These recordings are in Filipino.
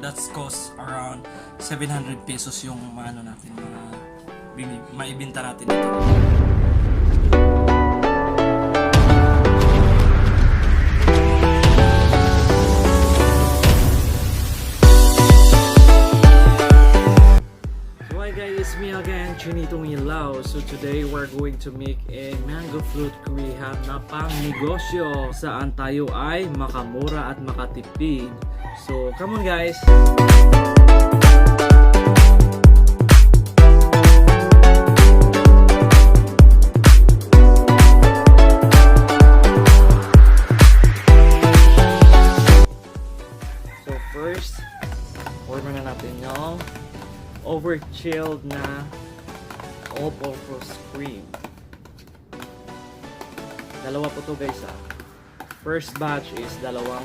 that's cost around 700 pesos yung ano natin, maibenta natin ito. It's me again, Chinito Milao. So today we're going to make a mango fruit rehab na pang negosyo saan tayo ay makamura at makatipid. So come on guys! So first, order na natin yung over-chilled na all-purpose cream. Dalawa po to guys ah. First batch is dalawang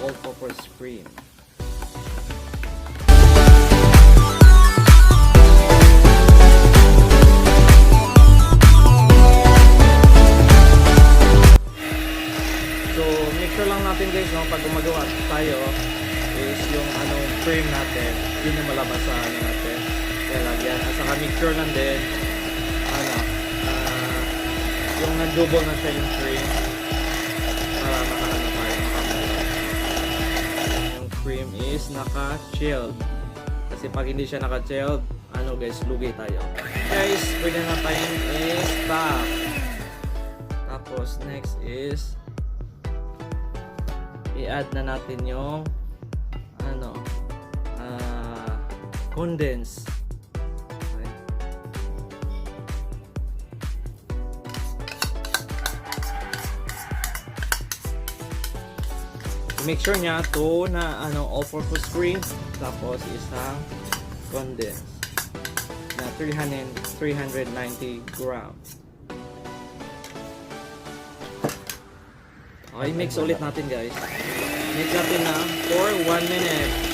all-purpose cream. So make sure lang natin guys no, pag gumagawa tayo is yung cream natin, yun yung malabas sa natin. Kaya lagyan. At saka make sure lang din yung nag-double na siya yung cream para makaano tayo, makamula. Yung cream is naka-chilled. Kasi pag hindi siya naka-chilled, guys, lugi tayo. Guys, pwede na tayong i-stop. Tapos next is i-add na natin yung condense. Okay. Make sure niya to na all-purpose cream, tapos isang condense na 390 grams. Okay, mix ulit natin guys. Mix natin na for 1 minute.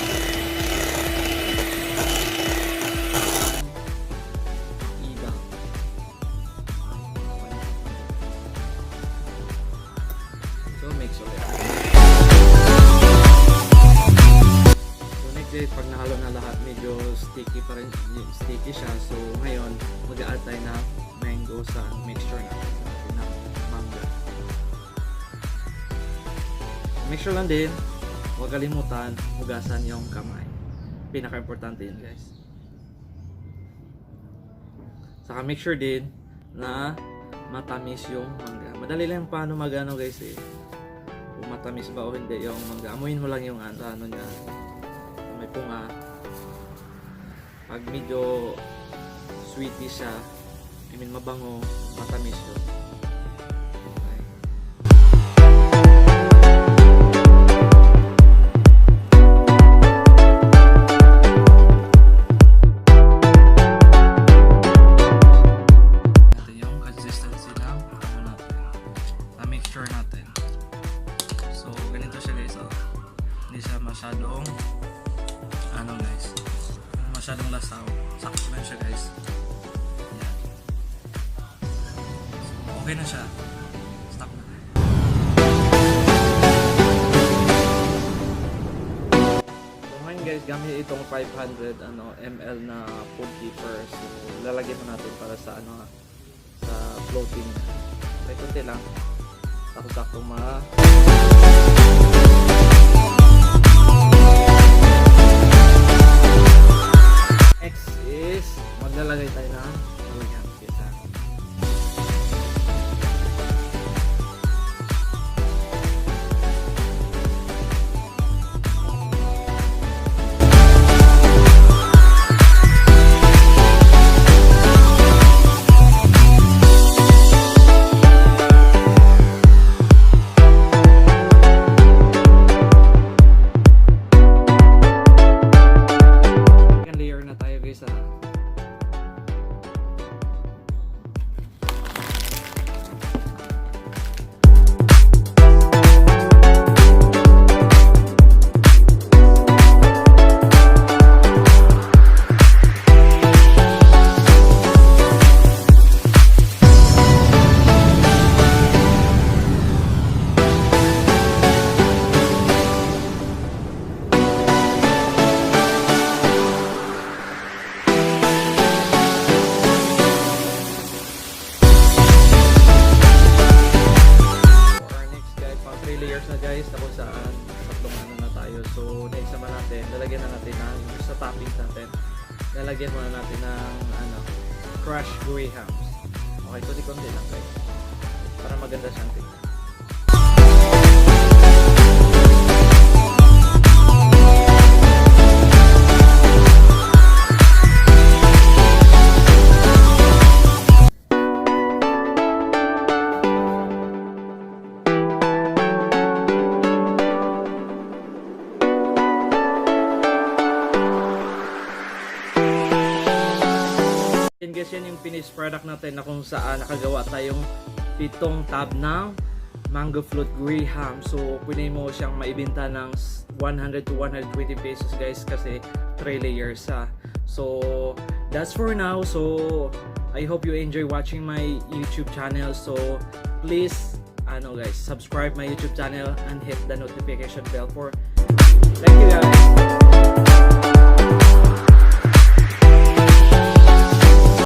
Pag nahalo na lahat, medyo sticky pa rin, sticky siya. So ngayon, mag-a-add tayo ng mango sa mixture natin ng mangga. Make sure lang din, huwag kalimutan, hugasan yung kamay. Pinaka-importante yun guys. Saka make sure din na matamis yung mangga. Madali lang paano magano guys eh. Kung matamis ba o hindi yung mangga. Amuin mo lang yung ano niya. May punga. Pag medyo sweety siya, mabango, matamis yun. Okay. Ito yung consistency ng mixture natin. So ganito siya guys, hindi siya masyadong guys, masyadong lasaw. Sakto lang siya guys. Yan. So, okay na siya. Stop na. So ngayon guys, gamit itong 500 ml na food keeper. So lalagyan mo natin para sa sa floating. May kunti lang. Sakto-sakto Next is maglalagay tayo ng luya. Kita. natin, lalagyan na natin ng sa toppings natin. Lalagyan muna natin ng crushed grahams. Okay, kundi-kundi lang guys. Para maganda siyang tingnan. Yan guys, yan yung finished product natin na kung saan nakagawa tayong 7 tab ng mango float graham. So pwede mo siyang maibenta ng 100 to 120 pesos guys kasi 3 layers sa. So that's for now. So I hope you enjoy watching my YouTube channel. So please guys, subscribe my YouTube channel and hit the notification bell for. Thank you guys.